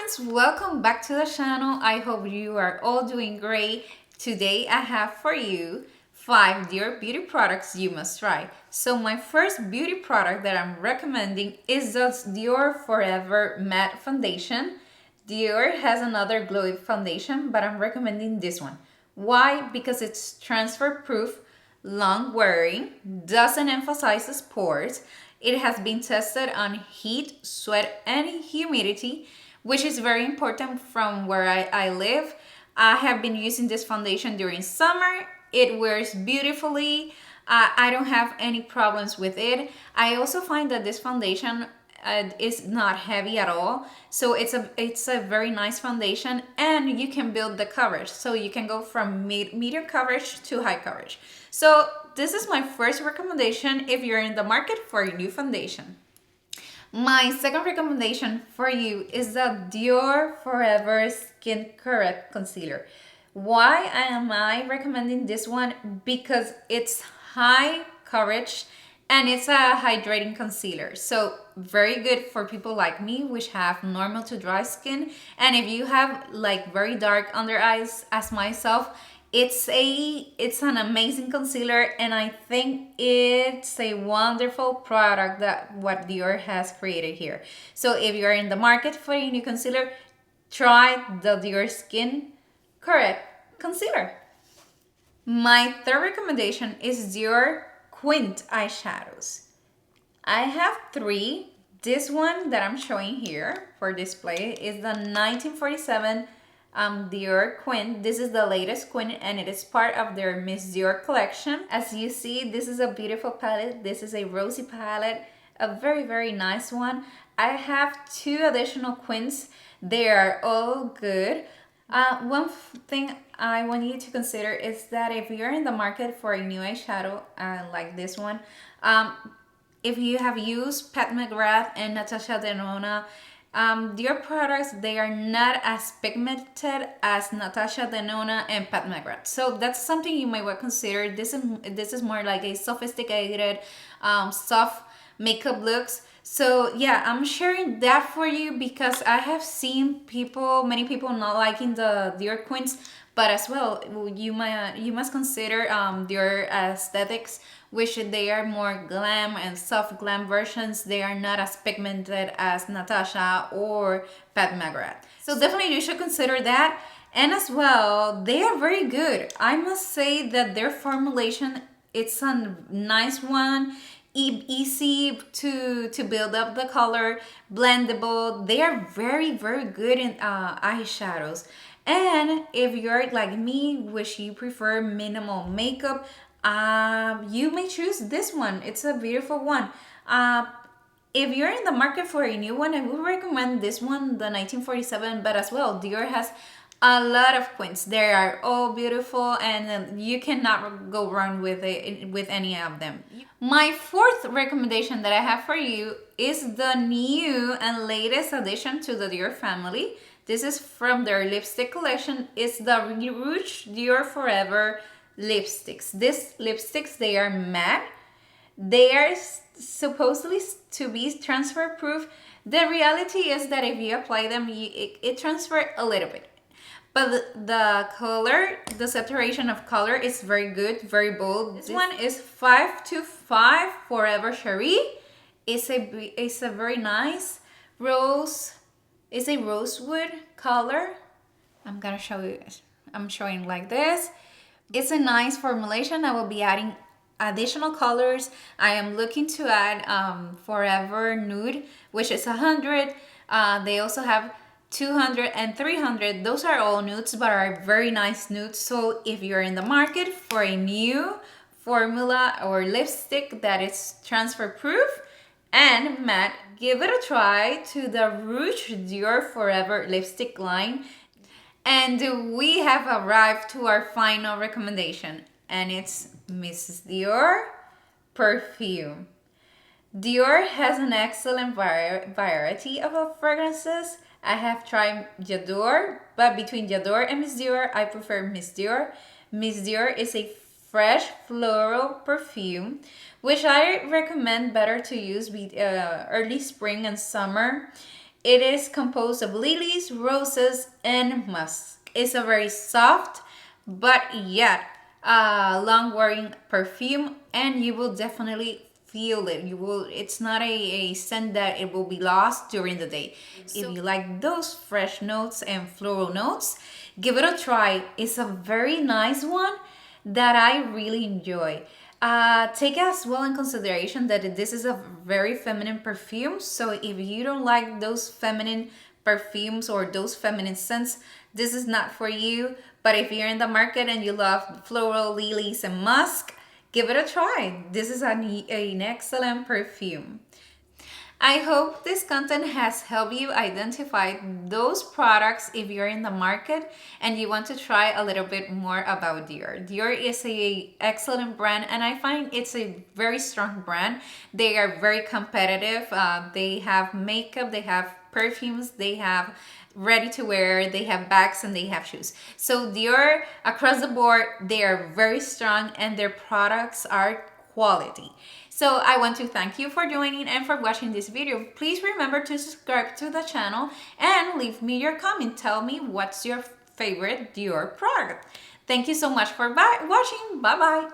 friends, welcome back to the channel. I hope you are all doing great. Today I have for you 5 Dior beauty products you must try. So my first beauty product that I'm recommending is the Dior Forever Matte Foundation. Dior has another glowy foundation, but I'm recommending this one. Why? Because it's transfer proof, long wearing, doesn't emphasize pores. It has been tested on heat, sweat, and humidity, which is very important from where I live. I have been using this foundation during summer. It wears beautifully. I don't have any problems with it. I also find that this foundation is not heavy at all, so it's a very nice foundation, and you can build the coverage, so you can go from medium coverage to high coverage. So this is my first recommendation if you're in the market for a new foundation. My second recommendation for you is the Dior Forever Skin Correct Concealer. Why am I recommending this one? Because it's high coverage and it's a hydrating concealer. So very good for people like me, which have normal to dry skin. And if you have like very dark under eyes as myself, it's an amazing concealer, and I think it's a wonderful product that what Dior has created here. So if you're in the market for a new concealer, try the Dior Skin Correct Concealer. My third recommendation is Dior Quint eyeshadows. I have 3. This one that I'm showing here for display is the 1947 Dior Quint. This is the latest Quint, and it is part of their Miss Dior collection. As you see, this is a beautiful palette. This is a rosy palette, a very nice one. I have 2 additional Quints. They are all good. One thing I want you to consider is that if you're in the market for a new eyeshadow like this one, if you have used Pat McGrath and Natasha Denona, Dior products, they are not as pigmented as Natasha Denona and Pat McGrath. So that's something you might want to consider. This is more like a sophisticated, soft makeup looks. So yeah, I'm sharing that for you because I have seen many people not liking the Dior Quints, but as well, you must consider Dior aesthetics, which they are more glam and soft glam versions. They are not as pigmented as Natasha or Pat McGrath. So definitely you should consider that. And as well, they are very good. I must say that their formulation, it's a nice one. Easy to build up the color, blendable. They are very good in eyeshadows. And if you're like me, which you prefer minimal makeup, you may choose this one. It's a beautiful one. If you're in the market for a new one, I would recommend this one, the 1947, but as well, Dior has a lot of Quints. They are all beautiful, and you cannot go wrong with any of them. My fourth recommendation that I have for you is the new and latest addition to the Dior family. This is from their lipstick collection. It's the Rouge Dior Forever lipsticks. These lipsticks, they are matte. They are supposedly to be transfer proof. The reality is that if you apply them, it transfers a little bit. But the color, the saturation of color is very good, very bold. This one is 525 Forever Cherie. It's a very nice rose. It's a rosewood color. I'm gonna show you. I'm showing like this. It's a nice formulation. I will be adding additional colors. I am looking to add Forever Nude, which is 100. They also have 200 and 300. Those are all nudes, but are very nice nudes. So if you're in the market for a new formula or lipstick that is transfer proof and matte, give it a try to the Rouge Dior Forever lipstick line. And we have arrived to our final recommendation, and it's Mrs. Dior Perfume. Dior has an excellent variety of fragrances. I have tried J'adore, but between J'adore and Miss Dior, I prefer Miss Dior. Miss Dior is a fresh floral perfume, which I recommend better to use with early spring and summer. It is composed of lilies, roses, and musk. It's a very soft but yet long wearing perfume, and you will definitely feel it. You will, it's not a scent that it will be lost during the day. So, if you like those fresh notes and floral notes, give it a try. It's a very nice one that I really enjoy. Take as well in consideration that this is a very feminine perfume. So if you don't like those feminine perfumes or those feminine scents, this is not for you. But if you're in the market and you love floral, lilies, and musk, give it a try. This is an excellent perfume. I hope this content has helped you identify those products if you're in the market and you want to try a little bit more about Dior. Dior is a excellent brand, and I find it's a very strong brand. They are very competitive. They have makeup, they have perfumes, they have ready to wear, they have bags, and they have shoes. So Dior, across the board, they are very strong and their products are quality. So I want to thank you for joining and for watching this video. Please remember to subscribe to the channel and leave me your comment. Tell me what's your favorite Dior product. Thank you so much for watching. Bye bye.